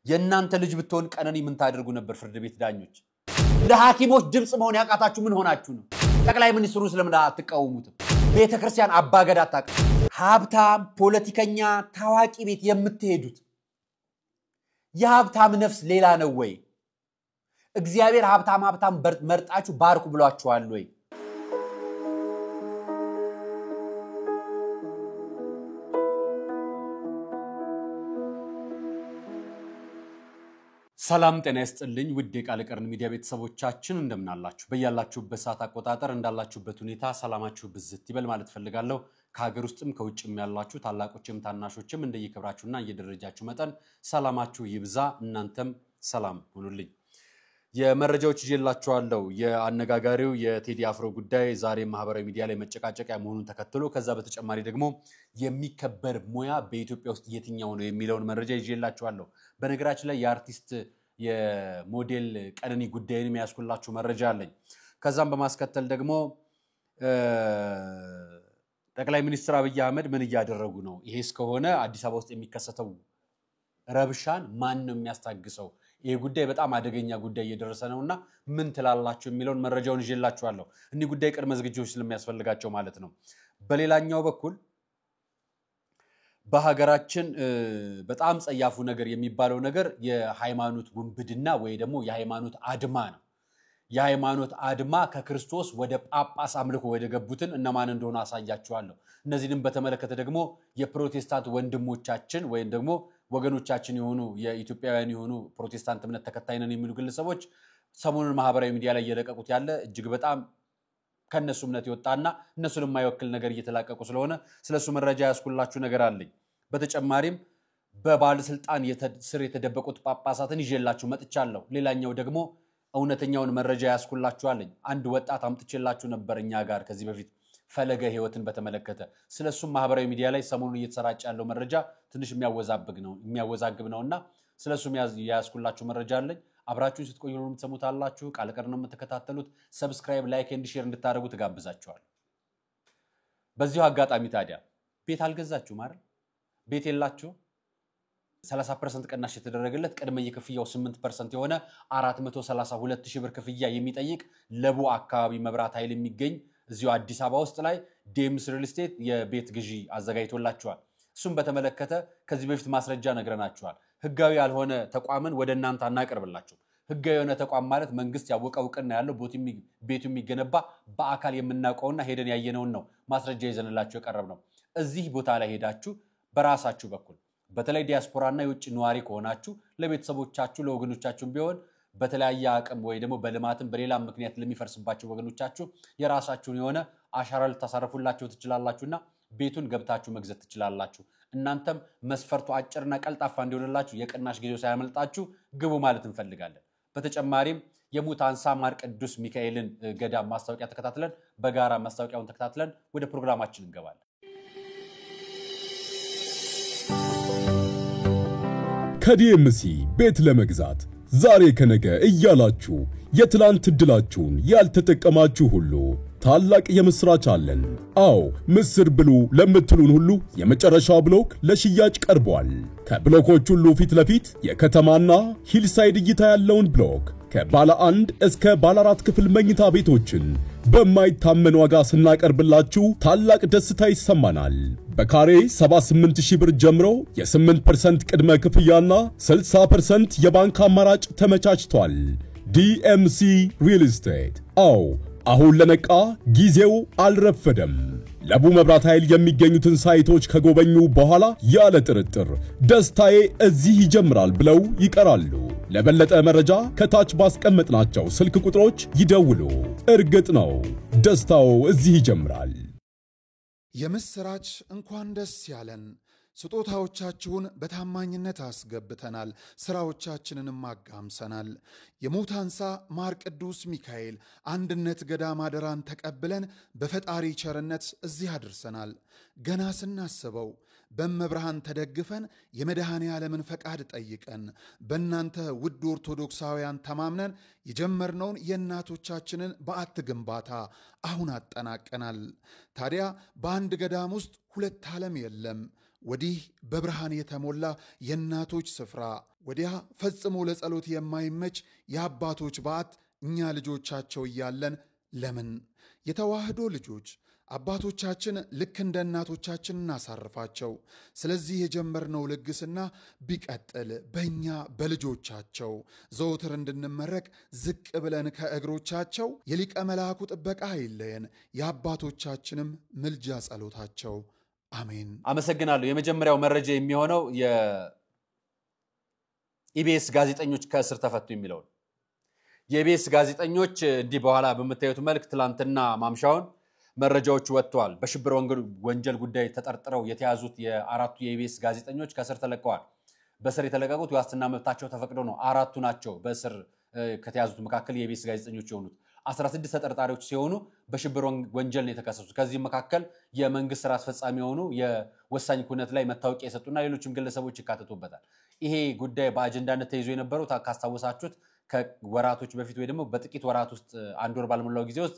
የእናንተ ልጅ ብትሆን ቀነኒ ምን ታደርጉ ነበር? ፍርድ ቤት ዳኞች ለሐኪሞች ድምጽ መሆን ያቃታችሁ ምን ሆናችሁ ነው? ጠቅላይ ሚኒስትሩ ስለምን አትቃወሙትም? ቤተክርስቲያን አባገዳ አታውቅ ሀብታም ፖለቲከኛ ታዋቂ ቤት የምትሄዱት የሀብታም ነፍስ ሌላ ነው ወይ? እግዚአብሔር ሀብታም መርጣችሁ ባርኩ ብሏችኋል ወይ? ሰላም ጤና ይስጥልኝ ውድ የቃል ቀርን ሚዲያ ቤተሰቦቻችን እንደምን አላችሁ? በእያላችሁበት ሰዓት አቆጣጠር እንዳላችሁበት ሁኔታ ሰላማችሁ ብዝት ይበል ማለት ፈልጋለሁ። ከሀገር ውስጥም ከውጭም ያላችሁ ታላቆችም ታናሾችም እንደየክብራችሁና እየደረጃችሁ መጠን ሰላማችሁ ይብዛ። እናንተም ሰላም ሁኑልኝ። የመረጃዎች ይዤላችኋለሁ። የአነጋጋሪው የቴዲ አፍሮ ጉዳይ ዛሬ ማህበራዊ ሚዲያ ላይ መጨቃጨቂያ መሆኑን ተከትሎ ከዛ በተጨማሪ ደግሞ የሚከበር ሙያ በኢትዮጵያ ውስጥ የትኛው ነው የሚለውን መረጃ ይዤላችኋለሁ። በነገራችን ላይ የአርቲስት የሞዴል ቀነኒ ጉዳይን የሚያስኩላችሁ መረጃ አለኝ። ከዛም በማስከተል ደግሞ ጠቅላይ ሚኒስትር አብይ አህመድ ምን እያደረጉ ነው? ይሄስ ከሆነ አዲስ አበባ ውስጥ የሚከሰተው ረብሻን ማን ነው የሚያስታግሰው? ይሄ ጉዳይ በጣም አደገኛ ጉዳይ እየደረሰ ነውና ምን ትላላችሁ የሚለውን መረጃውን ይዤላችኋለሁ። እዚህ ጉዳይ ቅድመ ዝግጅቶች ስለሚያስፈልጋቸው ማለት ነው። በሌላኛው በኩል በሀገራችን በጣም ጸያፉ ነገር የሚባለው ነገር የሃይማኖት ውንብድና ወይ ደግሞ የሃይማኖት አድማ ነው። የሃይማኖት አድማ ከክርስቶስ ወደ ጳጳስ አምልኮ ወደ ገቡትን እነማን እንደሆኑ አሳያችኋለሁ። እነዚህንም በተመለከተ ደግሞ የፕሮቴስታንት ወንድሞቻችን ወይም ደግሞ ወገኖቻችን የሆኑ የኢትዮጵያውያን የሆኑ ፕሮቴስታንት እምነት ተከታይ ነን የሚሉ ግለሰቦች ሰሞኑን ማህበራዊ ሚዲያ ላይ እየለቀቁት ያለ እጅግ በጣም ከነሱ እምነት ይወጣና እነሱን የማይወክል ነገር እየተላቀቁ ስለሆነ ስለሱ መረጃ ያስኩላችሁ ነገር አለኝ። በተጨማሪም በባለስልጣን ስር የተደበቁት ጳጳሳትን ይዤላችሁ መጥቻለሁ። ሌላኛው ደግሞ እውነተኛውን መረጃ ያስኩላችሁ አለኝ። አንድ ወጣት አምጥቼላችሁ ነበር እኛ ጋር ከዚህ በፊት ፈለገ ህይወትን በተመለከተ ስለሱ ማህበራዊ ሚዲያ ላይ ሰሞኑን እየተሰራጨ ያለው መረጃ ትንሽ የሚያወዛግብ ነውና ስለሱ ያስኩላችሁ መረጃ አለኝ። አብራችሁን ስትቆዩ ነው የምትሰሙታላችሁ። ቃል ቀርን ነው የምትከታተሉት። ሰብስክራይብ ላይክ ኤንድ ሼር እንድታደርጉ ተጋብዛችኋል። በዚሁ አጋጣሚ ታዲያ ቤት አልገዛችሁም አይደል? ቤት የላችሁ 30% ቅናሽ የተደረገለት ቅድመ የክፍያው 8% የሆነ 432,000 ብር ክፍያ የሚጠይቅ ለቡ አካባቢ መብራት ኃይል የሚገኝ እዚሁ አዲስ አበባ ውስጥ ላይ ዴምስ ሪል ስቴት የቤት ግዢ አዘጋጅቶላችኋል። እሱም በተመለከተ ከዚህ በፊት ማስረጃ ነግረናችኋል። ህጋዊ ያልሆነ ተቋምን ወደ እናንተ አናቀርብላችሁ። ህጋዊ የሆነ ተቋም ማለት መንግስት ያወቀው እውቅና ያለው ቤቱ የሚገነባ በአካል የምናውቀውና ሄደን ያየነውን ነው ማስረጃ ይዘንላችሁ የቀረብነው። እዚህ ቦታ ላይ ሄዳችሁ በራሳችሁ በኩል በተለይ ዲያስፖራና የውጭ ነዋሪ ከሆናችሁ ለቤተሰቦቻችሁ ለወገኖቻችሁ ቢሆን በተለያየ አቅም ወይ ደግሞ በልማትም በሌላም ምክንያት ለሚፈርስባችሁ ወገኖቻችሁ የራሳችሁን የሆነ አሻራ ልታሳርፉላችሁ ትችላላችሁና ቤቱን ገብታችሁ መግዛት ትችላላችሁ። እናንተም መስፈርቱ አጭርና ቀልጣፋ እንዲሆንላችሁ የቅናሽ ጊዜው ሳያመልጣችሁ ግቡ ማለት እንፈልጋለን። በተጨማሪም የሙታንሳ ማር ቅዱስ ሚካኤልን ገዳም ማስታወቂያ ተከታትለን በጋራ ማስታወቂያውን ተከታትለን ወደ ፕሮግራማችን እንገባለን። ከዲኤምሲ ቤት ለመግዛት ዛሬ ከነገ እያላችሁ የትላንት እድላችሁን ያልተጠቀማችሁ ሁሉ ታላቅ የምስራች አለን። አዎ ምስር ብሉ ለምትሉን ሁሉ የመጨረሻው ብሎክ ለሽያጭ ቀርቧል። ከብሎኮች ሁሉ ፊት ለፊት የከተማና ሂልሳይድ እይታ ያለውን ብሎክ ከባለ 1 እስከ ባለ 4 ክፍል መኝታ ቤቶችን በማይታመን ዋጋ ስናቀርብላችሁ ታላቅ ደስታ ይሰማናል። በካሬ 78,000 ብር ጀምሮ የ8% ቅድመ ክፍያና 60% የባንክ አማራጭ ተመቻችቷል። ዲኤምሲ ሪል ስቴት። አዎ አሁን ለነቃ ጊዜው አልረፈደም። ለቡ መብራት ኃይል የሚገኙትን ሳይቶች ከጎበኙ በኋላ ያለ ጥርጥር ደስታዬ እዚህ ይጀምራል ብለው ይቀራሉ። ለበለጠ መረጃ ከታች ባስቀመጥናቸው ስልክ ቁጥሮች ይደውሉ። እርግጥ ነው ደስታው እዚህ ይጀምራል። የምስራች እንኳን ደስ ያለን። ስጦታዎቻችሁን በታማኝነት አስገብተናል፣ ስራዎቻችንንም አጋምሰናል። የሙታንሳ ማር ቅዱስ ሚካኤል አንድነት ገዳም አደራን ተቀብለን በፈጣሪ ቸርነት እዚህ አድርሰናል። ገና ስናስበው በመብርሃን ተደግፈን የመድኃኔ ዓለምን ፈቃድ ጠይቀን በእናንተ ውድ ኦርቶዶክሳውያን ተማምነን የጀመርነውን የእናቶቻችንን በዓት ግንባታ አሁን አጠናቀናል። ታዲያ በአንድ ገዳም ውስጥ ሁለት ዓለም የለም። ወዲህ በብርሃን የተሞላ የእናቶች ስፍራ፣ ወዲያ ፈጽሞ ለጸሎት የማይመች የአባቶች በዓት እኛ ልጆቻቸው እያለን ለምን የተዋህዶ ልጆች አባቶቻችን ልክ እንደ እናቶቻችን እናሳርፋቸው። ስለዚህ የጀመርነው ልግስና ቢቀጥል በእኛ በልጆቻቸው ዘውትር እንድንመረቅ ዝቅ ብለን ከእግሮቻቸው የሊቀ መልአኩ ጥበቃ አይለየን፣ የአባቶቻችንም ምልጃ ጸሎታቸው አሜን። አመሰግናለሁ። የመጀመሪያው መረጃ የሚሆነው የኢቢኤስ ጋዜጠኞች ከእስር ተፈቱ የሚለው ነው። የኢቢኤስ ጋዜጠኞች እንዲህ በኋላ በመታየቱ መልክ ትላንትና ማምሻውን መረጃዎች ወጥተዋል። በሽብር ወንጀል ጉዳይ ተጠርጥረው የተያዙት የአራቱ የኢቢኤስ ጋዜጠኞች ከእስር ተለቀዋል። በእስር የተለቀቁት የዋስትና መብታቸው ተፈቅዶ ነው። አራቱ ናቸው በእስር ከተያዙት መካከል የኢቢኤስ ጋዜጠኞች የሆኑት 16 ተጠርጣሪዎች ሲሆኑ በሽብር ወንጀል ነው የተከሰሱት። ከዚህ መካከል የመንግስት ስራ አስፈጻሚ የሆኑ የወሳኝ ኩነት ላይ መታወቂያ የሰጡና ሌሎችም ግለሰቦች ይካተቱበታል። ይሄ ጉዳይ በአጀንዳነት ተይዞ የነበረው ካስታወሳችሁት ከወራቶች በፊት ወይ ደግሞ በጥቂት ወራት ውስጥ አንድ ወር ባልሞላው ጊዜ ውስጥ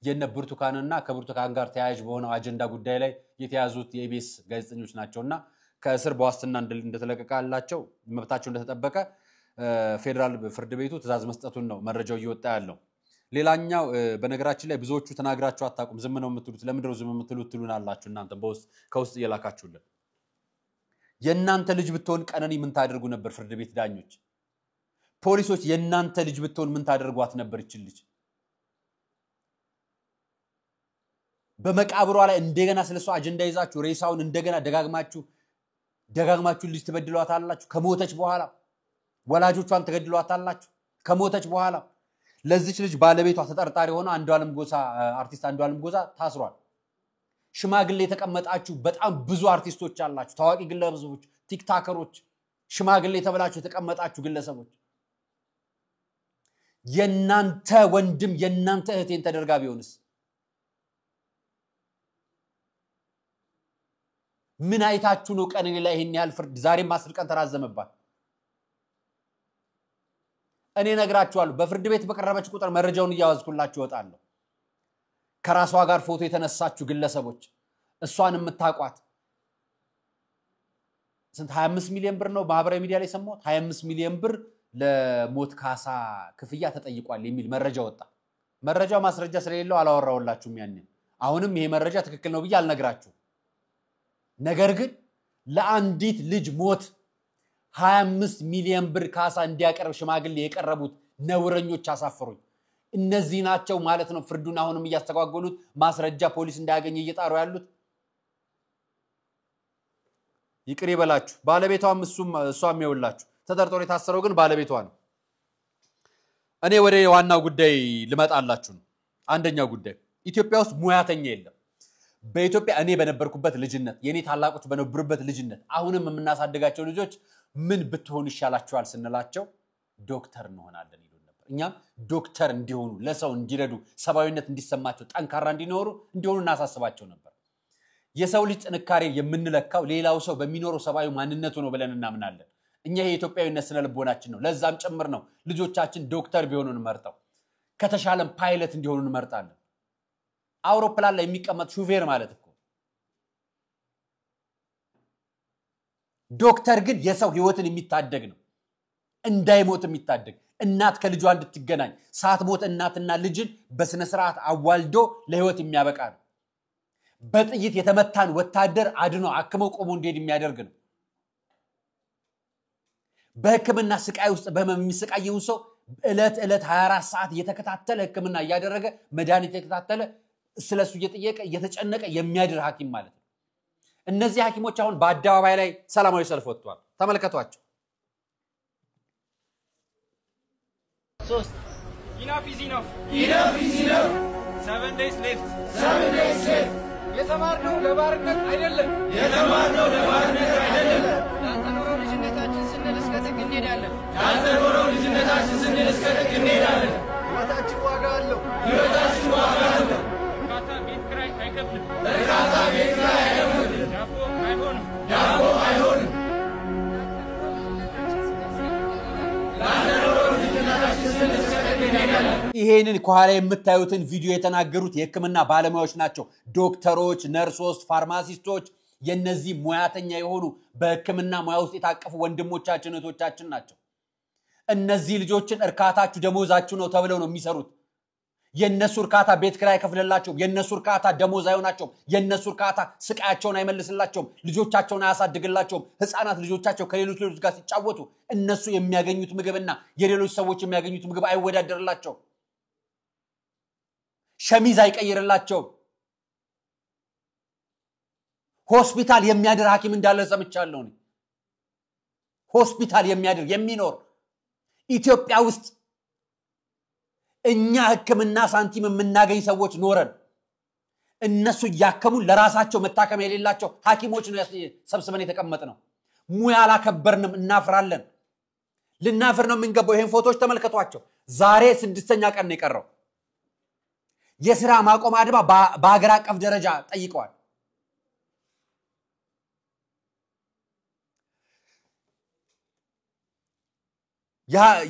የነ ብርቱካንና ከብርቱካን ጋር ተያያዥ በሆነው አጀንዳ ጉዳይ ላይ የተያዙት የኢቢኤስ ጋዜጠኞች ናቸውና ከእስር በዋስትና እንደተለቀቀላቸው መብታቸው እንደተጠበቀ ፌደራል ፍርድ ቤቱ ትዕዛዝ መስጠቱን ነው መረጃው እየወጣ ያለው። ሌላኛው በነገራችን ላይ ብዙዎቹ ተናግራችሁ አታውቁም፣ ዝም ነው የምትሉት። ለምንድነው ዝም የምትሉት ትሉናላችሁ። እናንተ ከውስጥ እየላካችሁልን የእናንተ ልጅ ብትሆን ቀነኒ ምን ታደርጉ ነበር? ፍርድ ቤት ዳኞች፣ ፖሊሶች የእናንተ ልጅ ብትሆን ምን ታደርጓት ነበር? ይችልጅ በመቃብሯ ላይ እንደገና ስለሷ አጀንዳ ይዛችሁ ሬሳውን እንደገና ደጋግማችሁ ልጅ ትበድሏታላችሁ። ከሞተች በኋላ ወላጆቿን ትገድሏታላችሁ። ከሞተች በኋላ ለዚች ልጅ ባለቤቷ ተጠርጣሪ ሆነ አንዱዓለም ጎሳ አርቲስት አንዱዓለም ጎሳ ታስሯል። ሽማግሌ የተቀመጣችሁ በጣም ብዙ አርቲስቶች አላችሁ፣ ታዋቂ ግለሰቦች፣ ቲክታከሮች፣ ሽማግሌ ተብላችሁ የተቀመጣችሁ ግለሰቦች የናንተ ወንድም የናንተ እህቴን ተደርጋ ቢሆንስ ምን አይታችሁ ነው ቀነኒ ላይ ይሄን ያህል ፍርድ ዛሬም 10 ቀን ተራዘመባት? እኔ ነግራችኋለሁ። በፍርድ ቤት በቀረበች ቁጥር መረጃውን እያወዝኩላችሁ ወጣለሁ። ከራሷ ጋር ፎቶ የተነሳችሁ ግለሰቦች እሷን የምታቋት ስንት 25 ሚሊዮን ብር ነው ማህበራዊ ሚዲያ ላይ ሰማሁት። 25 ሚሊዮን ብር ለሞት ካሳ ክፍያ ተጠይቋል የሚል መረጃ ወጣ። መረጃው ማስረጃ ስለሌለው አላወራውላችሁም ያኔ። አሁንም ይሄ መረጃ ትክክል ነው ብዬ አልነግራችሁ። ነገር ግን ለአንዲት ልጅ ሞት 25 ሚሊዮን ብር ካሳ እንዲያቀርብ ሽማግሌ የቀረቡት ነውረኞች አሳፈሩኝ። እነዚህ ናቸው ማለት ነው ፍርዱን አሁንም እያስተጓጎሉት ማስረጃ ፖሊስ እንዳያገኝ እየጣሩ ያሉት። ይቅር ይበላችሁ። ባለቤቷም እሷም ይውላችሁ። ተጠርጥሮ የታሰረው ግን ባለቤቷ ነው። እኔ ወደ ዋናው ጉዳይ ልመጣላችሁ ነው። አንደኛው ጉዳይ ኢትዮጵያ ውስጥ ሙያተኛ የለም። በኢትዮጵያ እኔ በነበርኩበት ልጅነት የኔ ታላቆች በነበሩበት ልጅነት አሁንም የምናሳድጋቸው ልጆች ምን ብትሆኑ ይሻላችኋል ስንላቸው ዶክተር እንሆናለን ይሉን ነበር። እኛም ዶክተር እንዲሆኑ፣ ለሰው እንዲረዱ፣ ሰብአዊነት እንዲሰማቸው፣ ጠንካራ እንዲሆኑ እናሳስባቸው ነበር። የሰው ልጅ ጥንካሬ የምንለካው ሌላው ሰው በሚኖረው ሰብአዊ ማንነቱ ነው ብለን እናምናለን። እኛ የኢትዮጵያዊነት ስነ ልቦናችን ነው። ለዛም ጭምር ነው ልጆቻችን ዶክተር ቢሆኑ እንመርጠው፣ ከተሻለም ፓይለት እንዲሆኑ እንመርጣለን። አውሮፕላን ላይ የሚቀመጥ ሹፌር ማለት እኮ ዶክተር ግን የሰው ህይወትን የሚታደግ ነው፣ እንዳይሞት የሚታደግ እናት ከልጇ እንድትገናኝ ሳትሞት እናትና ልጅን በስነ ስርዓት አዋልዶ ለህይወት የሚያበቃ ነው። በጥይት የተመታን ወታደር አድኖ አክመው ቆሞ እንዲሄድ የሚያደርግ ነው። በህክምና ስቃይ ውስጥ በሚሰቃየው ሰው እለት 24 ሰዓት እየተከታተለ ህክምና እያደረገ መድኃኒት እየተከታተለ ስለሱ እየጠየቀ እየተጨነቀ የሚያድር ሐኪም ማለት ነው። እነዚህ ሐኪሞች አሁን በአደባባይ ላይ ሰላማዊ ሰልፍ ወጥተዋል። ተመልከቷቸው። 3 Enough is enough. 7 days left. የተማርነው ለባርነት አይደለም። ያንተ ኖሮ ልጅነታችን ስንል እስከ ጥግ እንሄዳለን። ህይወታችን ዋጋ አለው። እርካታ ቤት ኪራይ አይከፍልም። ዳቦ አይሆንም። ይሄንን ከኋላ የምታዩትን ቪዲዮ የተናገሩት የህክምና ባለሙያዎች ናቸው። ዶክተሮች፣ ነርሶች፣ ፋርማሲስቶች፣ የነዚህ ሙያተኛ የሆኑ በሕክምና ሙያ ውስጥ የታቀፉ ወንድሞቻችን እህቶቻችን ናቸው። እነዚህ ልጆችን እርካታችሁ ደሞዛችሁ ነው ተብለው ነው የሚሰሩት። የነሱ እርካታ ቤት ኪራይ ከፍለላቸው፣ የነሱ እርካታ ደሞዝ አይሆናቸው፣ የነሱ እርካታ ስቃያቸውን አይመልስላቸው፣ ልጆቻቸውን አያሳድግላቸው። ህፃናት ልጆቻቸው ከሌሎች ልጆች ጋር ሲጫወቱ እነሱ የሚያገኙት ምግብና የሌሎች ሰዎች የሚያገኙት ምግብ አይወዳደርላቸው፣ ሸሚዝ አይቀይርላቸው። ሆስፒታል የሚያድር ሐኪም እንዳለ ሰምቻለሁ። ሆስፒታል የሚያድር የሚኖር ኢትዮጵያ ውስጥ እኛ ሕክምና ሳንቲም የምናገኝ ሰዎች ኖረን እነሱ ያከሙን ለራሳቸው መታከም የሌላቸው ሐኪሞች ነው ሰብስበን የተቀመጥነው። ሙያ አላከበርንም፣ እናፍራለን። ልናፍር ነው የምንገባው። ይሄን ፎቶዎች ተመልከቷቸው። ዛሬ 6ኛ ቀን ነው የቀረው። የሥራ ማቆም አድማ በአገር አቀፍ ደረጃ ጠይቀዋል።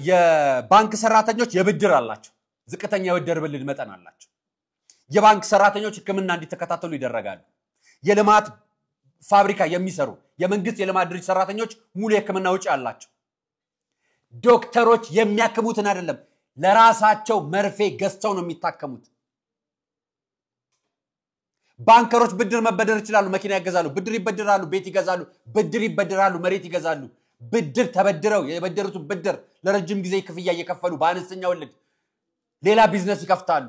የባንክ ሰራተኞች የብድር አላቸው፣ ዝቅተኛ የብድር ብልድ መጠን አላቸው። የባንክ ሰራተኞች ሕክምና እንዲተከታተሉ ይደረጋሉ። የልማት ፋብሪካ የሚሰሩ የመንግስት የልማት ድርጅት ሰራተኞች ሙሉ የሕክምና ወጪ አላቸው። ዶክተሮች የሚያክሙትን አይደለም ለራሳቸው መርፌ ገዝተው ነው የሚታከሙት። ባንከሮች ብድር መበደር ይችላሉ፣ መኪና ይገዛሉ፣ ብድር ይበድራሉ፣ ቤት ይገዛሉ፣ ብድር ይበድራሉ፣ መሬት ይገዛሉ። ብድር ተበድረው የበደሩት ብድር ለረጅም ጊዜ ክፍያ እየከፈሉ በአነስተኛ ወለድ ሌላ ቢዝነስ ይከፍታሉ።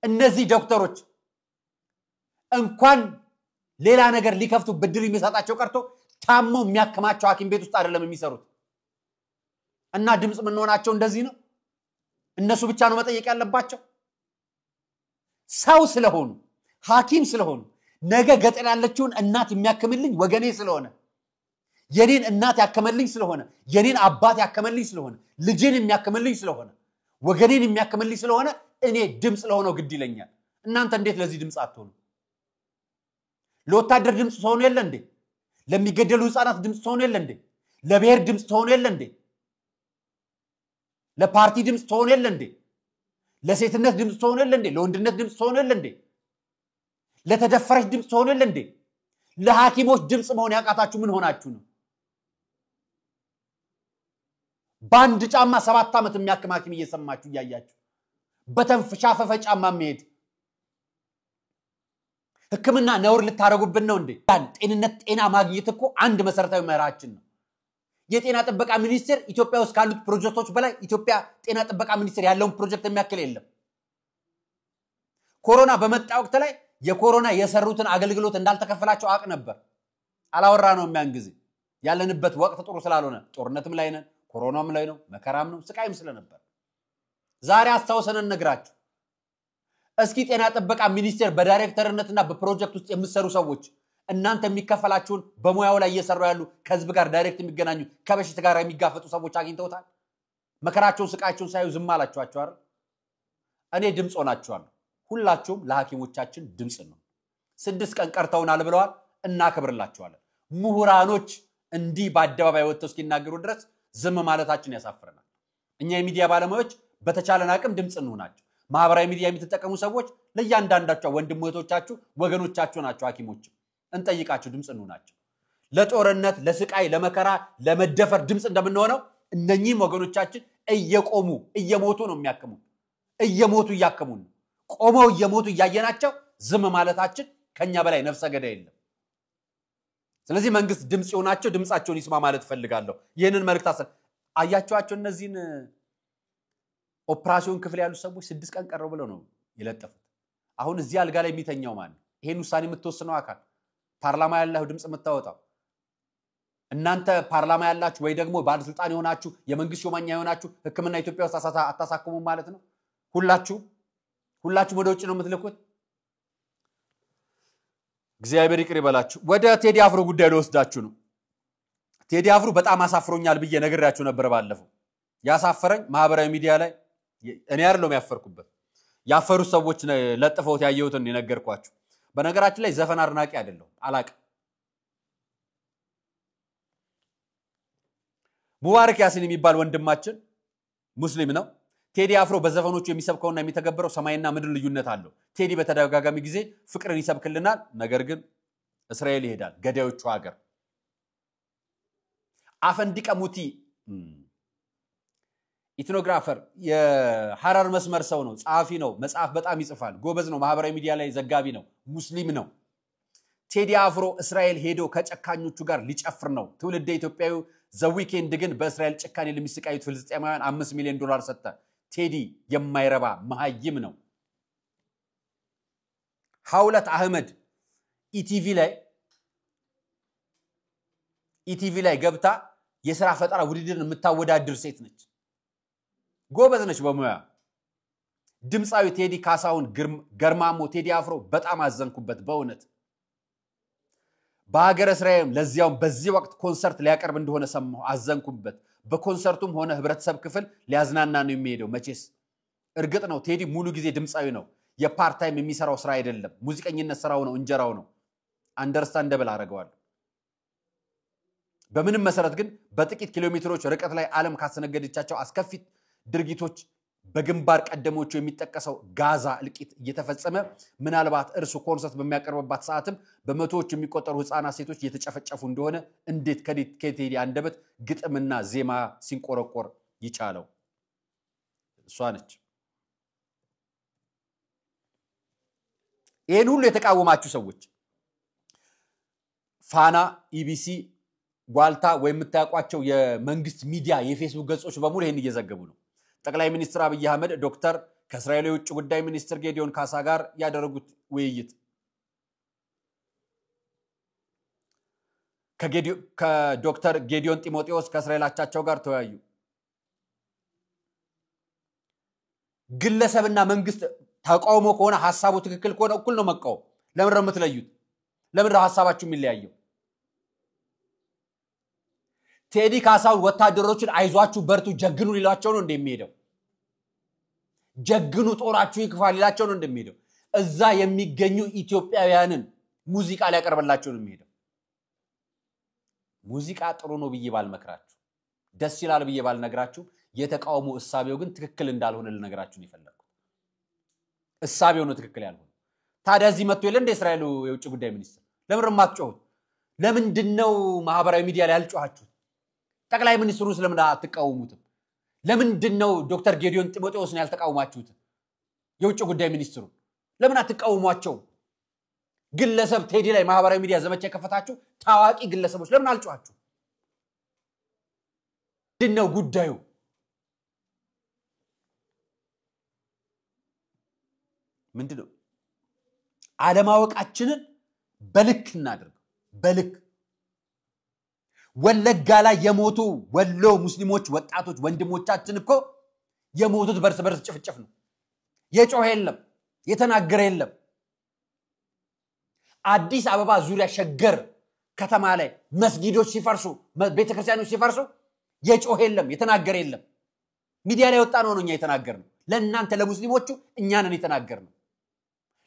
እነዚህ ዶክተሮች እንኳን ሌላ ነገር ሊከፍቱ ብድር የሚሰጣቸው ቀርቶ ታሞ የሚያከማቸው ሐኪም ቤት ውስጥ አይደለም የሚሰሩት። እና ድምጽ ምን ሆናቸው እንደዚህ ነው። እነሱ ብቻ ነው መጠየቅ ያለባቸው። ሰው ስለሆኑ ሐኪም ስለሆኑ ነገ ገጠር ያለችውን እናት የሚያከምልኝ ወገኔ ስለሆነ የኔን እናት ያከመልኝ ስለሆነ የኔን አባት ያከመልኝ ስለሆነ ልጄን የሚያከምልኝ ስለሆነ ወገኔን የሚያከምልኝ ስለሆነ እኔ ድምጽ ለሆነው ግድ ይለኛል። እናንተ እንዴት ለዚህ ድምጽ አትሆኑ? ለወታደር ድምጽ ትሆኑ የለ እንዴ? ለሚገደሉ ህፃናት ድምጽ ትሆኑ የለ እንዴ? ለብሔር ድምጽ ትሆኑ የለ እንዴ? ለፓርቲ ድምጽ ትሆኑ የለ እንዴ? ለሴትነት ድምጽ ትሆኑ የለ እንዴ? ለወንድነት ድምጽ ትሆኑ የለ እንዴ? ለተደፈረች ድምጽ ትሆኑ የለ እንዴ? ለሐኪሞች ድምጽ መሆን ያቃታችሁ ምን ሆናችሁ ነው? ባንድ ጫማ 7 ዓመት የሚያክም ሐኪም እየሰማችሁ እያያችሁ በተንፈሻፈፈ ጫማ መሄድ ሕክምና ነውር ልታረጉብን ነው እንዴ? ጤንነት ጤና ማግኘት እኮ አንድ መሰረታዊ መርሃችን ነው። የጤና ጥበቃ ሚኒስቴር ኢትዮጵያ ውስጥ ካሉት ፕሮጀክቶች በላይ ኢትዮጵያ ጤና ጥበቃ ሚኒስቴር ያለውን ፕሮጀክት የሚያክል የለም። ኮሮና በመጣ ወቅት ላይ የኮሮና የሰሩትን አገልግሎት እንዳልተከፈላቸው አቅ ነበር። አላወራ ነው የሚያን ጊዜ ያለንበት ወቅት ጥሩ ስላልሆነ ጦርነትም ላይ ነን፣ ኮሮናም ላይ ነው፣ መከራም ነው፣ ስቃይም ስለነበር ዛሬ አስተዋውሰን ነግራችሁ እስኪ ጤና ጥበቃ ሚኒስቴር በዳይሬክተርነትና በፕሮጀክት ውስጥ የምትሰሩ ሰዎች እናንተ የሚከፈላችሁን በሙያው ላይ እየሰሩ ያሉ ከህዝብ ጋር ዳይሬክት የሚገናኙ ከበሽታ ጋር የሚጋፈጡ ሰዎች አግኝተውታል? መከራቸውን ስቃያቸውን ሳይዩ ዝም አላችኋቸው አይደል? እኔ ድምጽ ሆናችኋለሁ። ሁላችሁም ለሐኪሞቻችን ድምጽ ነው። 6 ቀን ቀርተውናል ብለዋል፣ እናከብርላችኋለን። ምሁራኖች እንዲህ በአደባባይ ወጥተው እስኪናገሩ ድረስ ዝም ማለታችን ያሳፍረናል። እኛ የሚዲያ ባለሙያዎች በተቻለን አቅም ድምጽ እንሆናችሁ። ማህበራዊ ሚዲያ የምትጠቀሙ ሰዎች ለእያንዳንዳችሁ ወንድሞቻችሁ ወገኖቻችሁ ናቸው። ሐኪሞች እንጠይቃችሁ ድምጽ እንሆናችሁ። ለጦርነት ለስቃይ ለመከራ ለመደፈር ድምጽ እንደምንሆነው እነኚህም ወገኖቻችን እየቆሙ እየሞቱ ነው የሚያከሙ፣ እየሞቱ እያከሙን ነው። ቆመው እየሞቱ እያየናቸው ዝም ማለታችን ከኛ በላይ ነፍሰ ገዳይ የለም። ስለዚህ መንግስት ድምጽ ይሆናቸው፣ ድምጻቸውን ይስማ ማለት ፈልጋለሁ። ይሄንን መልእክት አያችኋቸው። እነዚህን ኦፕሬሽን ክፍል ያሉ ሰዎች 6 ቀን ቀረው ብለው ነው የለጠፉት። አሁን እዚህ አልጋ ላይ የሚተኛው ማን? ይሄን ውሳኔ የምትወስነው አካል ፓርላማ ያለው ድምጽ የምታወጣው እናንተ ፓርላማ ያላችሁ ወይ ደግሞ ባለስልጣን የሆናችሁ የመንግስት ሾመኛ የሆናችሁ ሕክምና ኢትዮጵያ ውስጥ አታሳክሙ ማለት ነው። ሁላችሁ ወደ ውጭ ነው የምትልኩት። እግዚአብሔር ይቅር ይበላችሁ። ወደ ቴዲ አፍሮ ጉዳይ ልወስዳችሁ ነው። ቴዲ አፍሮ በጣም አሳፍሮኛል ብዬ ነግሬያችሁ ነበር ባለፈው። ያሳፈረኝ ማህበራዊ ሚዲያ ላይ እኔ አይደለም ያፈርኩበት፣ ያፈሩ ሰዎች ለጥፈውት ያየሁትን የነገርኳችሁ። በነገራችን ላይ ዘፈን አድናቂ አይደለም፣ አላቅ ሙባረክ ያሲን የሚባል ወንድማችን ሙስሊም ነው። ቴዲ አፍሮ በዘፈኖቹ የሚሰብከውና የሚተገበረው ሰማይና ምድር ልዩነት አለው። ቴዲ በተደጋጋሚ ጊዜ ፍቅርን ይሰብክልናል፣ ነገር ግን እስራኤል ይሄዳል፣ ገዳዮቹ ሀገር። አፈንዲቀ ሙቲ ኢትኖግራፈር የሐረር መስመር ሰው ነው፣ ጸሐፊ ነው፣ መጽሐፍ በጣም ይጽፋል፣ ጎበዝ ነው፣ ማህበራዊ ሚዲያ ላይ ዘጋቢ ነው፣ ሙስሊም ነው። ቴዲ አፍሮ እስራኤል ሄዶ ከጨካኞቹ ጋር ሊጨፍር ነው። ትውልደ ኢትዮጵያዊ ዘዊኬንድ ግን በእስራኤል ጭካኔ ለሚስቃዩት ፍልስጤማውያን $5 ሚሊዮን ሰጠ። ቴዲ የማይረባ መሃይም ነው። ሐውለት አህመድ ኢቲቪ ላይ ገብታ የሥራ ፈጠራ ውድድርን የምታወዳድር ሴት ነች። ጎበዝ ነች በሙያ። ድምፃዊ ቴዲ ካሳሁን ገርማሞ ቴዲ አፍሮ በጣም አዘንኩበት በእውነት። በሀገረ እስራኤል ለዚያው በዚህ ወቅት ኮንሰርት ሊያቀርብ እንደሆነ ሰማሁ፣ አዘንኩበት። በኮንሰርቱም ሆነ ህብረተሰብ ክፍል ሊያዝናና ነው የሚሄደው። መቼስ እርግጥ ነው ቴዲ ሙሉ ጊዜ ድምፃዊ ነው። የፓርት ታይም የሚሰራው ስራ አይደለም። ሙዚቀኝነት ስራው ነው፣ እንጀራው ነው። አንደርስታንደብል አደረገዋል። በምንም መሰረት ግን በጥቂት ኪሎ ሜትሮች ርቀት ላይ ዓለም ካስነገደቻቸው አስከፊ ድርጊቶች በግንባር ቀደሞቹ የሚጠቀሰው ጋዛ እልቂት እየተፈጸመ ምናልባት እርሱ ኮንሰርት በሚያቀርብባት ሰዓትም በመቶዎች የሚቆጠሩ ህፃናት ሴቶች እየተጨፈጨፉ እንደሆነ እንዴት ከቴዲ አንደበት ግጥምና ዜማ ሲንቆረቆር ይቻለው? እሷ ነች። ይሄን ሁሉ የተቃወማችሁ ሰዎች ፋና፣ ኢቢሲ፣ ዋልታ ወይም የምታውቋቸው የመንግስት ሚዲያ የፌስቡክ ገጾች በሙሉ ይሄን እየዘገቡ ነው። ጠቅላይ ሚኒስትር አብይ አህመድ ዶክተር ከእስራኤል የውጭ ጉዳይ ሚኒስትር ጌዲዮን ካሳ ጋር ያደረጉት ውይይት ከዶክተር ጌዲዮን ጢሞቴዎስ ከእስራኤል አቻቸው ጋር ተወያዩ። ግለሰብና መንግስት ተቃውሞ ከሆነ ሐሳቡ ትክክል ከሆነ እኩል ነው መቃወም። ለምን ነው የምትለዩት? ለምን ነው ሐሳባችሁ የሚለያየው? ቴዲ ካሳው ወታደሮችን አይዟችሁ በርቱ ጀግኑ ሊላቸው ነው እንደሚሄደው። ጀግኑ ጦራችሁ ይክፋል ሊላቸው ነው እንደሚሄደው። እዛ የሚገኙ ኢትዮጵያውያንን ሙዚቃ ሊያቀርብላቸው ነው የሚሄደው። ሙዚቃ ጥሩ ነው ብዬ ባልመክራችሁ፣ ደስ ይላል ብዬ ባልነግራችሁ፣ የተቃውሞ እሳቤው ግን ትክክል እንዳልሆነ ልነግራችሁ ነው የፈለኩት። እሳቤው ነው ትክክል ያልሆነ። ታዲያ እዚህ መጥቶ የለ እንደ እስራኤሉ የውጭ ጉዳይ ሚኒስትር ለምን ማትጮሁት? ለምንድነው ማህበራዊ ሚዲያ ላይ ያልጮሃችሁት? ጠቅላይ ሚኒስትሩን ስለምን አትቃወሙትም? ለምንድነው ዶክተር ጌዲዮን ጢሞቴዎስን ያልተቃወማችሁት? የውጭ ጉዳይ ሚኒስትሩ ለምን አትቃወሟቸው? ግለሰብ ቴዲ ላይ ማህበራዊ ሚዲያ ዘመቻ የከፈታችሁ ታዋቂ ግለሰቦች ለምን አልጮሃችሁ? ምንድነው ጉዳዩ? ምንድነው? አለማወቃችንን በልክ እናድርግ። በልክ ወለጋ ላይ የሞቱ ወሎ ሙስሊሞች ወጣቶች ወንድሞቻችን እኮ የሞቱት በርስ ጭፍጭፍ ነው። የጮኸ የለም፣ የተናገረ የለም። አዲስ አበባ ዙሪያ ሸገር ከተማ ላይ መስጊዶች ሲፈርሱ፣ ቤተክርስቲያኖች ሲፈርሱ የጮኸ የለም፣ የተናገረ የለም። ሚዲያ ላይ ወጣ ነው እኛ የተናገርነው። ለእናንተ ለሙስሊሞቹ እኛ ነን የተናገርነው።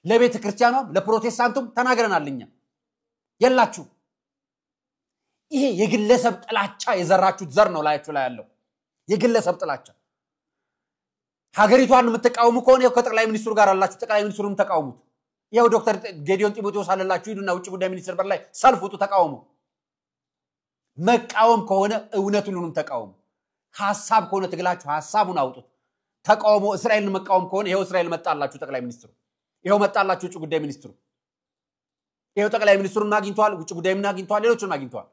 ለቤተክርስቲያኗም ለፕሮቴስታንቱም ተናግረናል እኛ። የላችሁ ይሄ የግለሰብ ጥላቻ የዘራችሁት ዘር ነው ላያችሁ ላይ ያለው የግለሰብ ጥላቻ። ሀገሪቷን የምትቃወሙ ከሆነ ከጠቅላይ ሚኒስትሩ ጋር አላችሁ፣ ጠቅላይ ሚኒስትሩን ተቃውሙት። ይሄው ዶክተር ጌዲዮን ጢሞቴዎስ አለላችሁ፣ ሂዱና ውጭ ጉዳይ ሚኒስትር በር ላይ ሰልፍ ውጡ፣ ተቃውሙ። መቃወም ከሆነ እውነቱን ሁሉንም ተቃውሙ። ሐሳብ ከሆነ ትግላችሁ ሐሳቡን አውጡት፣ ተቃውሙ። እስራኤልን መቃወም ከሆነ ይሄው እስራኤል መጣላችሁ ጠቅላይ ሚኒስትሩ፣ ይሄው መጣላችሁ ውጭ ጉዳይ ሚኒስትሩ፣ ይሄው ጠቅላይ ሚኒስትሩን አግኝቷል፣ ውጭ ጉዳይ ምን አግኝቷል፣ ሌሎቹን አግኝቷል።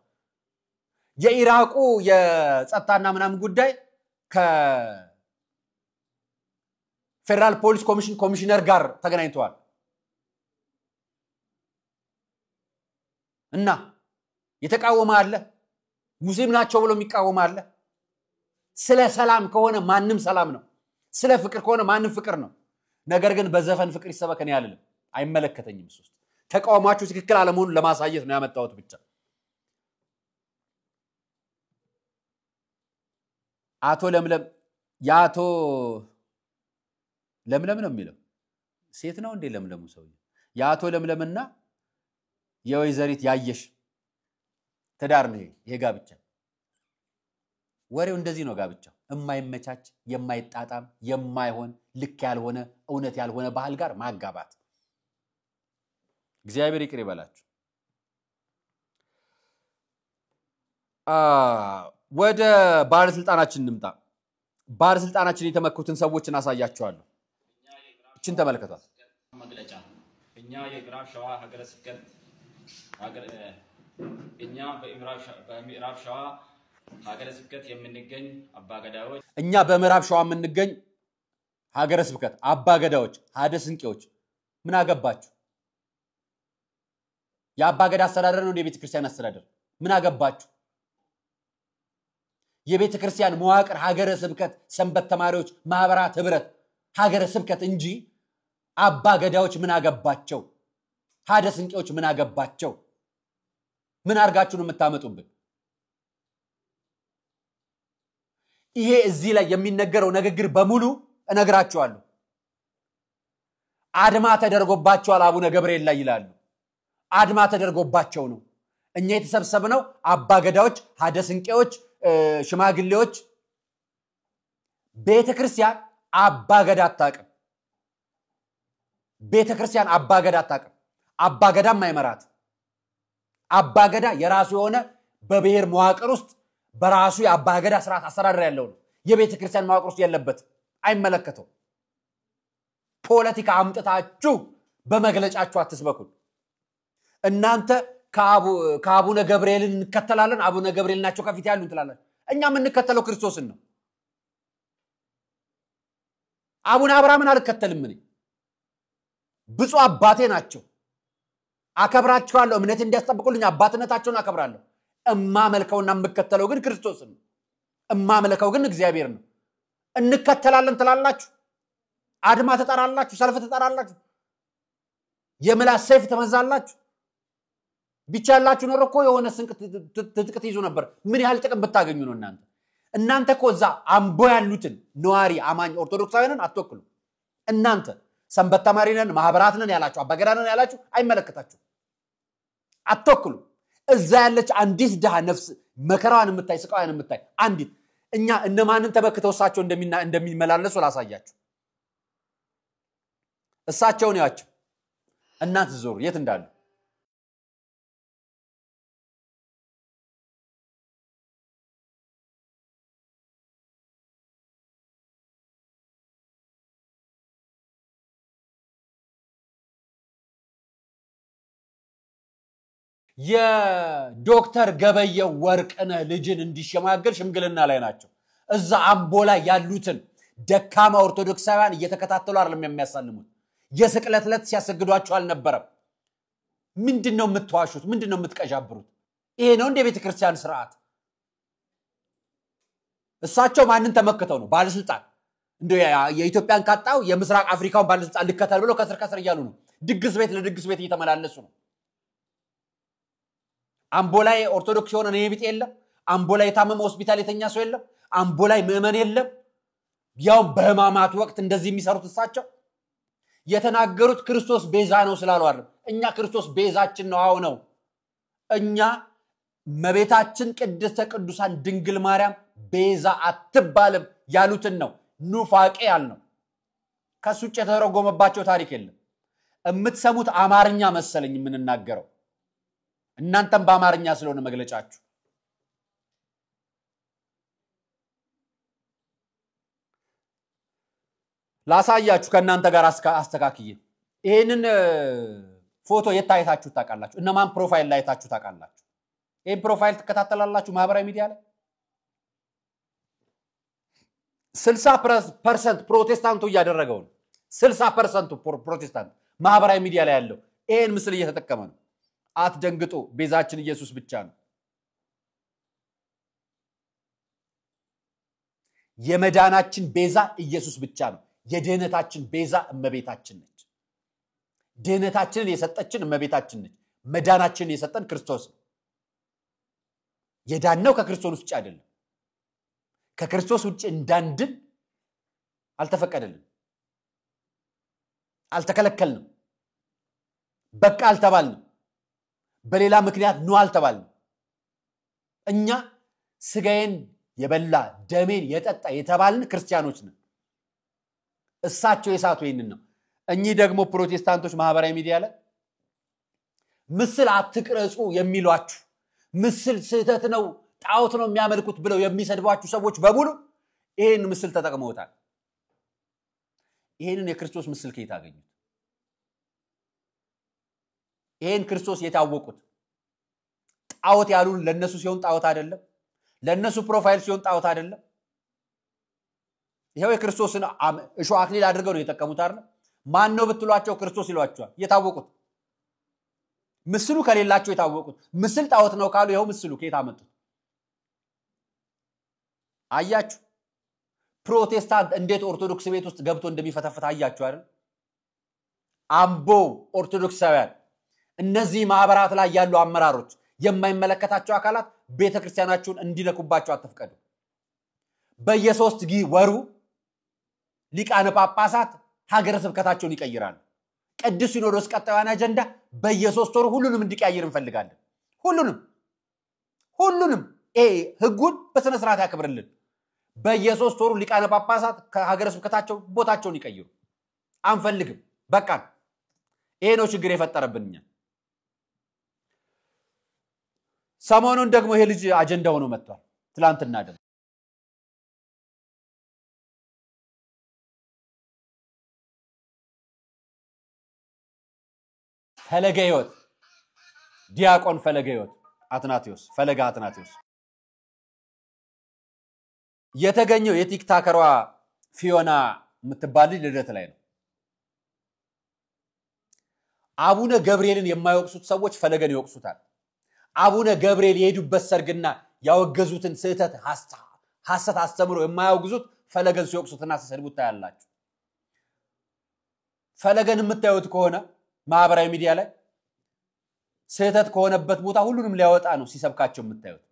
የኢራቁ የጸጥታና ምናምን ጉዳይ ከፌደራል ፖሊስ ኮሚሽነር ጋር ተገናኝተዋል እና የተቃወመ አለ፣ ሙስሊም ናቸው ብሎ የሚቃወም አለ። ስለ ሰላም ከሆነ ማንም ሰላም ነው፣ ስለ ፍቅር ከሆነ ማንም ፍቅር ነው። ነገር ግን በዘፈን ፍቅር ይሰበከን ያለለም አይመለከተኝም። እሱ ተቃውሟችሁ ትክክል አለመሆኑን ለማሳየት ነው ያመጣሁት ብቻ። አቶ ለምለም ያቶ ለምለም ነው የሚለው ሴት ነው እንዴ? ለምለሙ ሰውዬ ያቶ ለምለምና የወይዘሪት ያየሽ ትዳር ነው ይሄ ጋብቻ። ወሬው እንደዚህ ነው ጋብቻው። የማይመቻች የማይጣጣም የማይሆን ልክ ያልሆነ እውነት ያልሆነ ባህል ጋር ማጋባት እግዚአብሔር ይቅር ይበላችሁ ወደ ባለስልጣናችን እንምጣ ባለስልጣናችን የተመኩትን ሰዎችን አሳያቸዋለሁ እቺን ተመልከቷት መግለጫ እኛ የምዕራብ ሸዋ ሀገረ ስብከት እኛ በምዕራብ ሸዋ ሀገረ ስብከት የምንገኝ አባገዳዎች እኛ በምዕራብ ሸዋ የምንገኝ ሀገረ ስብከት አባገዳዎች ሀደ ስንቄዎች ምን አገባችሁ የአባገዳ አስተዳደር ነው የቤተ ክርስቲያን አስተዳደር ምን አገባችሁ የቤተ ክርስቲያን መዋቅር ሀገረ ስብከት ሰንበት ተማሪዎች ማህበራት ህብረት ሀገረ ስብከት እንጂ አባገዳዎች ምን አገባቸው ሀደ ስንቄዎች ምን አገባቸው ምን አርጋችሁ ነው የምታመጡብን ይሄ እዚህ ላይ የሚነገረው ንግግር በሙሉ እነግራችኋለሁ አድማ ተደርጎባቸዋል አቡነ ገብርኤል ላይ ይላሉ አድማ ተደርጎባቸው ነው እኛ የተሰብሰብነው አባገዳዎች ሀደ ስንቄዎች ሽማግሌዎች ቤተክርስቲያን አባገዳ አታውቅም ቤተክርስቲያን አባገዳ አታውቅም አባገዳም አይመራት አባገዳ የራሱ የሆነ በብሔር መዋቅር ውስጥ በራሱ የአባገዳ ስርዓት አስተዳደር ያለው ነው የቤተክርስቲያን መዋቅር ውስጥ ያለበት አይመለከተው ፖለቲካ አምጥታችሁ በመግለጫችሁ አትስበኩ እናንተ ከአቡነ ገብርኤልን እንከተላለን አቡነ ገብርኤል ናቸው ከፊት ያሉ እንትላለን እኛ የምንከተለው ክርስቶስን ነው አቡነ አብርሃምን አልከተልም እኔ ብፁዕ አባቴ ናቸው አከብራቸዋለሁ እምነት እንዲያስጠብቁልኝ አባትነታቸውን አከብራለሁ እማመልከውና የምከተለው ግን ክርስቶስን ነው እማመልከው ግን እግዚአብሔር ነው እንከተላለን ትላላችሁ አድማ ተጣራላችሁ ሰልፍ ተጣራላችሁ የምላስ ሰይፍ ተመዛላችሁ ቢቻላችሁ ነው እኮ የሆነ ስንቅ ትጥቅት ይዙ ነበር ምን ያህል ጥቅም ብታገኙ ነው እናንተ እኮ እዛ አምቦ ያሉትን ነዋሪ አማኝ ኦርቶዶክሳውያንን አትወክሉ እናንተ ሰንበት ተማሪ ነን ማህበራት ነን ያላችሁ አባገዳ ነን ያላችሁ አይመለከታችሁ አትወክሉ እዛ ያለች አንዲት ደሃ ነፍስ መከራዋን የምታይ ስቃዋን የምታይ አንዲት እኛ እነማንን ተበክተውሳቸው እንደሚመላለሱ ላሳያችሁ እሳቸው ነው ያቸው እናንተ ዞሩ የት እንዳሉ የዶክተር ገበየው ወርቅነህ ልጅን እንዲሸማገል ሽምግልና ላይ ናቸው እዛ አምቦ ላይ ያሉትን ደካማ ኦርቶዶክሳውያን እየተከታተሉ አይደለም የሚያሳልሙት የስቅለት ዕለት ሲያሰግዷቸው አልነበረም ምንድነው የምትዋሹት ምንድነው የምትቀዣብሩት ይሄ ነው እንደ ቤተ ክርስቲያን ስርዓት እሳቸው ማንን ተመክተው ነው ባለስልጣን እንደ የኢትዮጵያን ካጣው የምስራቅ አፍሪካውን ባለስልጣን ልከተል ብለው ከስር እያሉ ነው ድግስ ቤት ለድግስ ቤት እየተመላለሱ ነው አምቦ ላይ ኦርቶዶክስ የሆነ ነብይ የለም አምቦ ላይ የታመመ ሆስፒታል የተኛ ሰው የለም አምቦ ላይ ምእመን የለም ያው በህማማት ወቅት እንደዚህ የሚሰሩት እሳቸው የተናገሩት ክርስቶስ ቤዛ ነው ስላሉ አይደል እኛ ክርስቶስ ቤዛችን ነው አው ነው እኛ መቤታችን ቅድስተ ቅዱሳን ድንግል ማርያም ቤዛ አትባልም ያሉትን ነው ኑፋቄ ያልነው ከሱጭ የተረጎመባቸው ታሪክ የለም እምትሰሙት አማርኛ መሰለኝ የምንናገረው እናንተም በአማርኛ ስለሆነ መግለጫችሁ ላሳያችሁ ከናንተ ጋር አስተካክዬ ይሄንን ፎቶ የታይታችሁ ታውቃላችሁ እነማን ፕሮፋይል ላይ ታይታችሁ ታውቃላችሁ ይሄን ፕሮፋይል ተከታተላላችሁ ማህበራዊ ሚዲያ ላይ 60% ፕሮቴስታንቱ ያደረገው 60% ፕሮቴስታንት ማህበራዊ ሚዲያ ላይ ያለው ይሄን ምስል እየተጠቀመ ነው አትደንግጡ ቤዛችን ኢየሱስ ብቻ ነው የመዳናችን ቤዛ ኢየሱስ ብቻ ነው የድህነታችን ቤዛ እመቤታችን ነች ድህነታችንን የሰጠችን እመቤታችን ነች መዳናችንን የሰጠን ክርስቶስ ነው የዳነው ከክርስቶስ ውጭ አይደለም ከክርስቶስ ውጭ እንዳንድን አልተፈቀደልን አልተከለከልንም በቃ አልተባልንም በሌላ ምክንያት ነው አልተባልንም እኛ ስጋዬን የበላ ደሜን የጠጣ የተባልን ክርስቲያኖች ነን እሳቸው የሳቱ ይሄንን ነው እኚህ ደግሞ ፕሮቴስታንቶች ማህበራዊ ሚዲያ ላይ ምስል አትቅረጹ የሚሏችሁ ምስል ስህተት ነው ጣዖት ነው የሚያመልኩት ብለው የሚሰድቧችሁ ሰዎች በሙሉ ይሄን ምስል ተጠቅመውታል ይሄንን የክርስቶስ ምስል ከየት አገኙት ይሄን ክርስቶስ የታወቁት ጣዖት ያሉን ለነሱ ሲሆን ጣዖት አይደለም ለነሱ ፕሮፋይል ሲሆን ጣዖት አይደለም ይሄው የክርስቶስን እሾህ አክሊል አድርገው ነው የተጠቀሙት አይደል ማን ነው ብትሏቸው ክርስቶስ ይሏቸዋል የታወቁት ምስሉ ከሌላቸው የታወቁት ምስል ጣዖት ነው ካሉ ይሄው ምስሉ ከየት አመጡት አያችሁ ፕሮቴስታንት እንዴት ኦርቶዶክስ ቤት ውስጥ ገብቶ እንደሚፈተፈታ አያችሁ አይደል አምቦ ኦርቶዶክሳውያን እነዚህ ማህበራት ላይ ያሉ አመራሮች የማይመለከታቸው አካላት ቤተክርስቲያናችሁን እንዲነኩባቸው አትፍቀዱ በየ3 ወሩ ሊቃነ ጳጳሳት ሀገረ ስብከታቸውን ይቀይራሉ ቅዱስ ሲኖዶስ ቀጣዩን አጀንዳ በየ3 ወሩ ሁሉንም እንዲቀያየር እንፈልጋለን ሁሉንም ህጉን በስነ ስርዓት ያከብርልን በየ3 ወሩ ሊቃነ ጳጳሳት ከሀገረ ስብከታቸው ቦታቸውን ይቀይሩ አንፈልግም በቃ ይሄ ነው ችግር የፈጠረብንኛ ሰሞኑን ደግሞ ይሄ ልጅ አጀንዳ ሆኖ መጥቷል ትላንትና ደግሞ ፈለገ ህይወት ዲያቆን ፈለገ ህይወት አትናቴዎስ ፈለገ አትናቴዎስ የተገኘው የቲክታከሯ ፊዮና የምትባል ልደት ላይ ነው አቡነ ገብርኤልን የማይወቅሱት ሰዎች ፈለገን ይወቅሱታል አቡነ ገብርኤል የሄዱበት ሰርግና ያወገዙትን ስህተት ሐሰት አስተምሮ የማያወግዙት ፈለገን ሲወቅሱትና ሲሰድቡት ታያላችሁ ፈለገን የምታዩት ከሆነ ማህበራዊ ሚዲያ ላይ ስህተት ከሆነበት ቦታ ሁሉንም ሊያወጣ ነው ሲሰብካቸው የምታዩት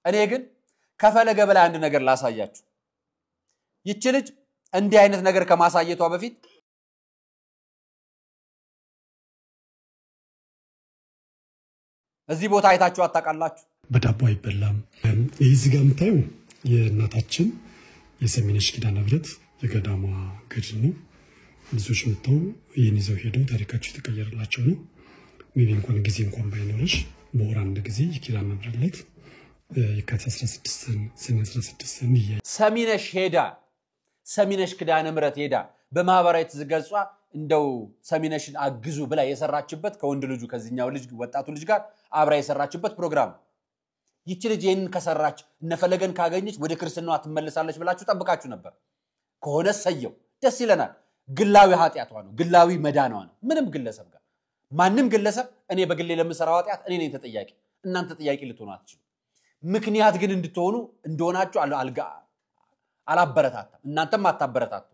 እኔ ግን ከፈለገ በላይ አንድ ነገር ላሳያችሁ ይቺ ልጅ እንዲህ አይነት ነገር ከማሳየቷ በፊት እዚህ ቦታ አይታችሁ አጣቃላችሁ በዳቦ አይበላም እዚህ ጋር ምታዩ የእናታችን የሰሚነሽ ኪዳነ ምህረት የገዳሟ ገድል ነው ልጆች መጥተው ይህን ይዘው ሄደው ታሪካቸው የተቀየረላቸው ነው ሜቢ እንኳን ጊዜ እንኳን ባይኖርሽ በወር አንድ ጊዜ የኪዳነ ምህረት የካቲት 16 ሰኔ 16 ሰሚነሽ ኪዳነ ምህረት ሄዳ በማህበራዊ ትዝገጿ እንደው ሰሚነሽን አግዙ ብላ የሰራችበት ከወንድ ልጁ ከዚህኛው ልጅ ወጣቱ ልጅ ጋር አብራ የሰራችበት ፕሮግራም ይቺ ልጅ ይሄን ከሰራች እነፈለገን ካገኘች ወደ ክርስትናዋ ትመለሳለች ብላችሁ ጠብቃችሁ ነበር ከሆነ ሰየው ደስ ይለናል ግላዊ ኃጢያቷ ነው ግላዊ መዳኗ ነው ምንም ግለሰብ ጋር ማንንም ግለሰብ እኔ በግሌ ለምሰራው ኃጢያት እኔ ነኝ ተጠያቂ እናንተ ተጠያቂ ልትሆኑ አትችሉ ምክንያት ግን እንድትሆኑ እንደሆናችሁ አላበረታታ እናንተም አታበረታቱ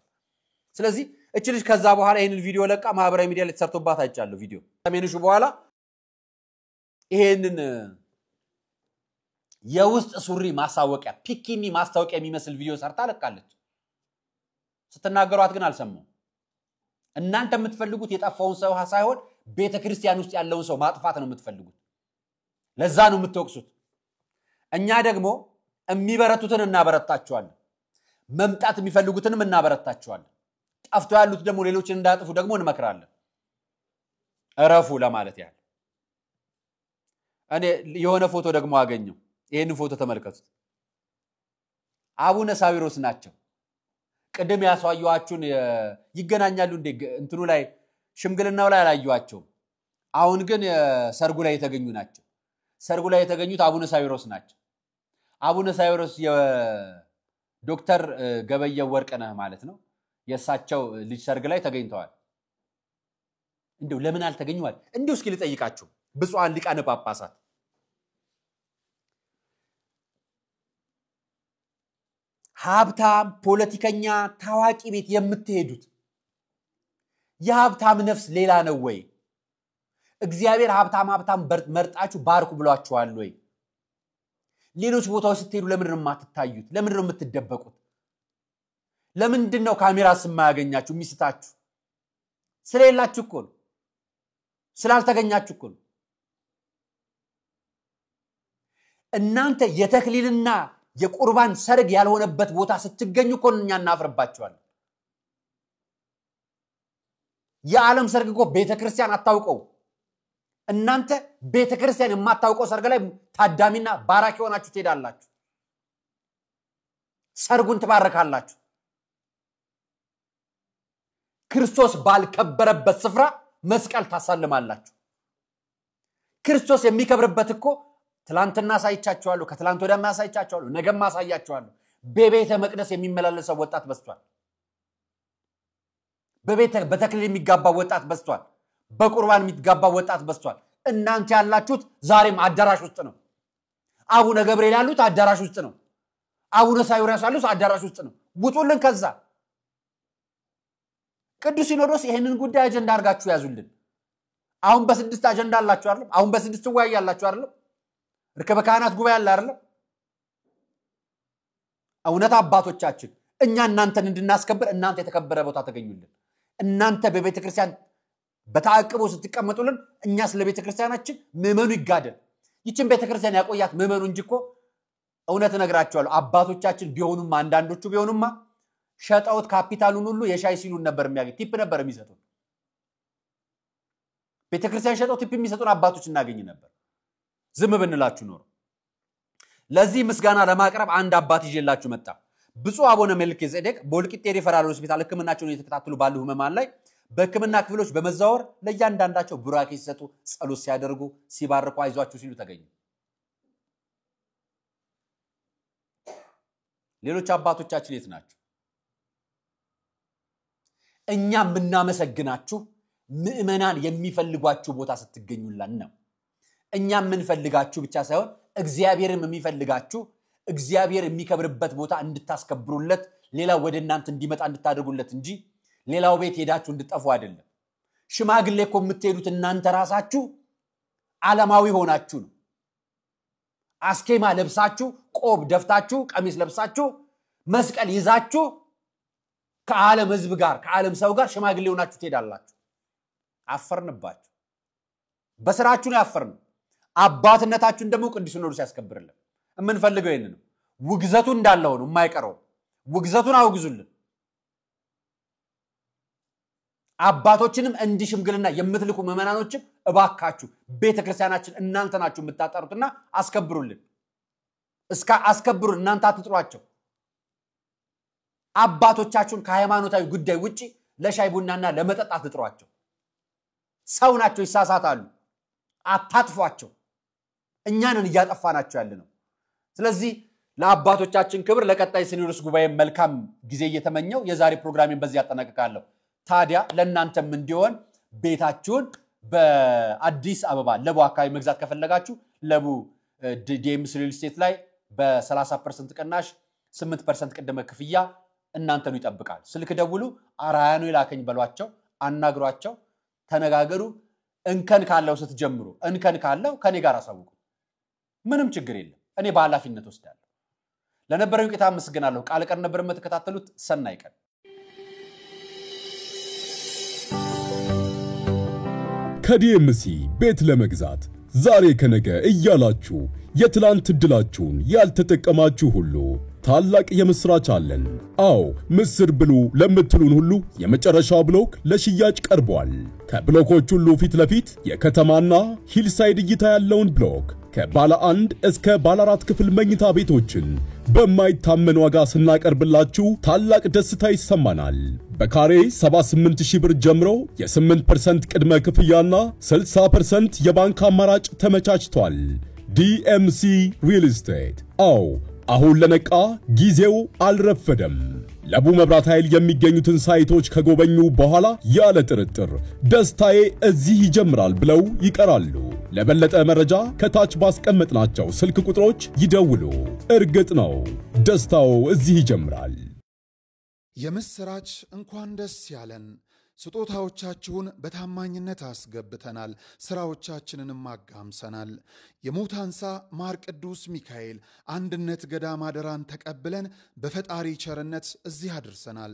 ስለዚህ እቺ ልጅ ከዛ በኋላ ይሄንን ቪዲዮ ለቃ ማህበራዊ ሚዲያ ላይ ተሰርቶባት አይቻለሁ ቪዲዮ ሰሜንሹ በኋላ ይሄንን የውስጥ ሱሪ ማሳወቂያ ፒኪኒ ማስታወቂያ የሚመስል ቪዲዮ ሰርታ ለቃለች ስትናገሯት ግን አልሰማው እናንተ የምትፈልጉት የጠፋውን ሰው ሳይሆን ቤተክርስቲያን ውስጥ ያለውን ሰው ማጥፋት ነው የምትፈልጉት ለዛ ነው የምትወቅሱት እኛ ደግሞ የሚበረቱትን እናበረታቸዋለን መምጣት የሚፈልጉትንም እናበረታቸዋለን ጠፍቶ ያሉት ደግሞ ሌሎችን እንዳጥፉ ደግሞ እንመክራለን እረፉ ለማለት ያህል እኔ የሆነ ፎቶ ደግሞ አገኘው ይሄን ፎቶ ተመልከቱት አቡነ ሳዊሮስ ናቸው ቀደም ያሳዩአችሁን ይገናኛሉ እንደ እንትኑ ላይ ሽምግልናው ላይ አላዩአቸው አሁን ግን ሰርጉ ላይ የተገኙ ናቸው ሰርጉ ላይ የተገኙት አቡነ ሳዊሮስ ናቸው አቡነ ሳዊሮስ የዶክተር ገበየው ወርቅነህ ማለት ነው የሳቸው ልጅ ሰርግ ላይ ተገኝተዋል እንደው ለምን አልተገኙዋል እንደው እስኪ ልጠይቃችሁ ብፁዓን ሊቃነ ጳጳሳት ሀብታም ፖለቲከኛ ታዋቂ ቤት የምትሄዱት የሀብታም ነፍስ ሌላ ነው ወይ እግዚአብሔር ሀብታም መርጣችሁ ባርኩ ብሏችኋል ወይ ሌሎች ቦታዎች ስትሄዱ ለምን ነው የማትታዩት ለምን ነው የምትደበቁት ለምንድን ነው ካሜራ ስማያገኛችሁ ሚስታችሁ ስለሌላችሁ እኮ ነው ስላልተገኛችሁ እኮ ነው እናንተ የተክሊልና የቁርባን ሰርግ ያልሆነበት ቦታ ስትገኙ እኮ እኛ እናፍርባችኋለን። የዓለም ሰርግ እኮ ቤተክርስቲያን አታውቀው። እናንተ ቤተክርስቲያን የማታውቀው ሰርግ ላይ ታዳሚና ባራኪ ሆናችሁ ትሄዳላችሁ። ሰርጉን ትባረካላችሁ። ክርስቶስ ባልከበረበት ስፍራ መስቀል ታሳልማላችሁ። ክርስቶስ የሚከብርበት እኮ ትላንትና ሳይቻችኋለሁ፣ ከትላንት ወዲያ ማሳይቻችኋለሁ፣ ነገም ማሳያችኋለሁ። በቤተ መቅደስ የሚመላለሰው ወጣት በስቷል። በተክሊል የሚጋባ ወጣት በስቷል። በቁርባን የሚጋባ ወጣት በስቷል። እናንተ ያላችሁት ዛሬም አዳራሽ ውስጥ ነው። አቡነ ገብርኤል ያሉት አዳራሽ ውስጥ ነው። አቡነ ሳይሮስ ያሉት አዳራሽ ውስጥ ነው። ውጡልን ከዛ። ቅዱስ ሲኖዶስ ይሄንን ጉዳይ አጀንዳ አድርጋችሁ ያዙልን። አሁን በስድስት አጀንዳ አላችሁ አይደል? አሁን በስድስት ወይ ያላችሁ አይደል? ርከበ ካህናት ጉባኤ አለ አይደል? እውነት አባቶቻችን እኛ እናንተን እንድናስከብር እናንተ የተከበረ ቦታ ተገኙልን። እናንተ በቤተ ክርስቲያን በታቅቦ ስትቀመጡልን እኛ ስለ ቤተ ክርስቲያናችን ምእመኑ ይጋደል። ይችን ቤተ ክርስቲያን ያቆያት ምእመኑ እንጂ እኮ እውነት ነግራችኋለሁ አባቶቻችን ቢሆኑማ አንዳንዶቹ ቢሆኑማ ሸጣውት ካፒታሉን ሁሉ የሻይ ሲሉን ነበር የሚያገኝ ቲፕ ነበር የሚሰጡን። ቤተ ክርስቲያን ሸጣው ቲፕ የሚሰጡን አባቶች እናገኝ ነበር ዝም ብንላችሁ ኖር። ለዚህ ምስጋና ለማቅረብ አንድ አባት ይዤላችሁ መጣ። ብፁዕ አቡነ መልከጼዴቅ በወልቂጤ ሪፈራል ሆስፒታል ህክምናቸውን እየተከታተሉ ባሉ ህመማን ላይ በህክምና ክፍሎች በመዛወር ለእያንዳንዳቸው ቡራኬ ሲሰጡ፣ ጸሎት ሲያደርጉ፣ ሲባርኩ፣ አይዟችሁ ሲሉ ተገኙ። ሌሎች አባቶቻችን የት ናቸው? እኛ ምናመሰግናችሁ ምእመናን የሚፈልጓችሁ ቦታ ስትገኙልን ነው። እኛ ምንፈልጋችሁ ብቻ ሳይሆን እግዚአብሔርም የሚፈልጋችሁ እግዚአብሔር የሚከብርበት ቦታ እንድታስከብሩለት ሌላ ወደ እናንተ እንዲመጣ እንድታደርጉለት እንጂ ሌላው ቤት ሄዳችሁ እንድትጠፉ አይደለም። ሽማግሌ እኮ የምትሄዱት እናንተ ራሳችሁ ዓለማዊ ሆናችሁ ነው። አስኬማ ለብሳችሁ፣ ቆብ ደፍታችሁ፣ ቀሚስ ለብሳችሁ፣ መስቀል ይዛችሁ ከዓለም ህዝብ ጋር ከዓለም ሰው ጋር ሽማግሌ ሆናችሁ ትሄዳላችሁ። አፈርንባችሁ። በስራችሁ ነው ያፈርን። አባትነታችሁን ደግሞ ቅዱስ ሲኖዶስ ያስከብርልን። የምንፈልገው ይሄን ነው። ውግዘቱ እንዳለው ነው የማይቀረው። ውግዘቱን አውግዙልን። አባቶችንም እንዲሽምግልና የምትልኩ ምእመናኖችም እባካችሁ ቤተክርስቲያናችን እናንተ ናችሁ የምታጠሩትና አስከብሩልን። እስከ አስከብሩን እናንተ አትጥሯቸው። አባቶቻችሁን ከሃይማኖታዊ ጉዳይ ውጪ ለሻይ ቡናና ለመጠጥ አትጥሯቸው። ሰው ናቸው፣ ይሳሳታሉ። አታጥፏቸው። እኛንን እያጠፋናቸው ያለነው። ስለዚህ ለአባቶቻችን ክብር ለቀጣይ ሲኖዶስ ጉባኤ መልካም ጊዜ እየተመኘው የዛሬ ፕሮግራሜን በዚህ ያጠናቅቃለሁ። ታዲያ ለእናንተም እንዲሆን ቤታችሁን በአዲስ አበባ ለቡ አካባቢ መግዛት ከፈለጋችሁ ለቡ ዲኤምሲ ሪል ስቴት ላይ በ30% ቅናሽ 8% ቅድመ ክፍያ እናንተኑ ይጠብቃል። ስልክ ደውሉ፣ አራያኑ ይላከኝ በሏቸው፣ አናግሯቸው፣ ተነጋገሩ። እንከን ካለው ስትጀምሩ እንከን ካለው ከኔ ጋር አሳውቁ። ምንም ችግር የለም። እኔ በኃላፊነት ወስዳለሁ። ለነበረው ቂጣ መስገናለሁ። ቃል ቀን ነበር የምትከታተሉት። ሰናይ ቀን። ከዲኤምሲ ቤት ለመግዛት ዛሬ ከነገ እያላችሁ የትላንት እድላችሁን ያልተጠቀማችሁ ሁሉ ታላቅ የምስራች አለን። አዎ ምስር ብሉ ለምትሉን ሁሉ የመጨረሻው ብሎክ ለሽያጭ ቀርቧል። ከብሎኮች ሁሉ ፊት ለፊት የከተማና ሂልሳይድ እይታ ያለውን ብሎክ ከባለ 1 እስከ ባለ 4 ክፍል መኝታ ቤቶችን በማይታመን ዋጋ ስናቀርብላችሁ ታላቅ ደስታ ይሰማናል። በካሬ 78000 ብር ጀምሮ የ8% ቅድመ ክፍያና 60% የባንክ አማራጭ ተመቻችቷል። ዲኤምሲ ሪል ስቴት። አዎ አሁን ለነቃ ጊዜው አልረፈደም። ለቡ መብራት ኃይል የሚገኙትን ሳይቶች ከጎበኙ በኋላ ያለ ጥርጥር ደስታዬ እዚህ ይጀምራል ብለው ይቀራሉ። ለበለጠ መረጃ ከታች ባስቀመጥናቸው ስልክ ቁጥሮች ይደውሉ። እርግጥ ነው ደስታው እዚህ ይጀምራል። የምስራች! እንኳን ደስ ያለን። ስጦታዎቻችሁን በታማኝነት አስገብተናል፣ ስራዎቻችንንም አጋምሰናል። የሙታንሳ ማር ቅዱስ ሚካኤል አንድነት ገዳም አደራን ተቀብለን በፈጣሪ ቸርነት እዚህ አድርሰናል።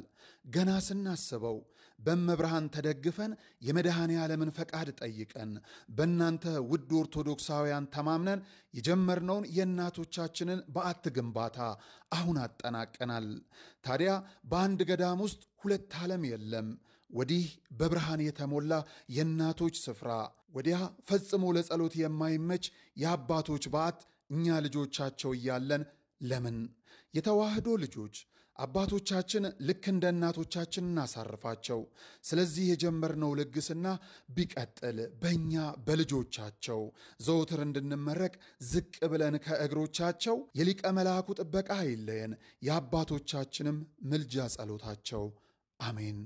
ገና ስናስበው በመብርሃን ተደግፈን የመድኃኔ ዓለምን ፈቃድ ጠይቀን በእናንተ ውድ ኦርቶዶክሳውያን ተማምነን የጀመርነውን የእናቶቻችንን በዓት ግንባታ አሁን አጠናቀናል። ታዲያ በአንድ ገዳም ውስጥ ሁለት ዓለም የለም። ወዲህ በብርሃን የተሞላ የእናቶች ስፍራ፣ ወዲያ ፈጽሞ ለጸሎት የማይመች የአባቶች በዓት እኛ ልጆቻቸው እያለን ለምን የተዋህዶ ልጆች አባቶቻችን ልክ እንደ እናቶቻችን እናሳርፋቸው። ስለዚህ የጀመርነው ልግስና ቢቀጥል በእኛ በልጆቻቸው ዘውትር እንድንመረቅ ዝቅ ብለን ከእግሮቻቸው የሊቀ መልአኩ ጥበቃ አይለየን፣ የአባቶቻችንም ምልጃ ጸሎታቸው አሜን።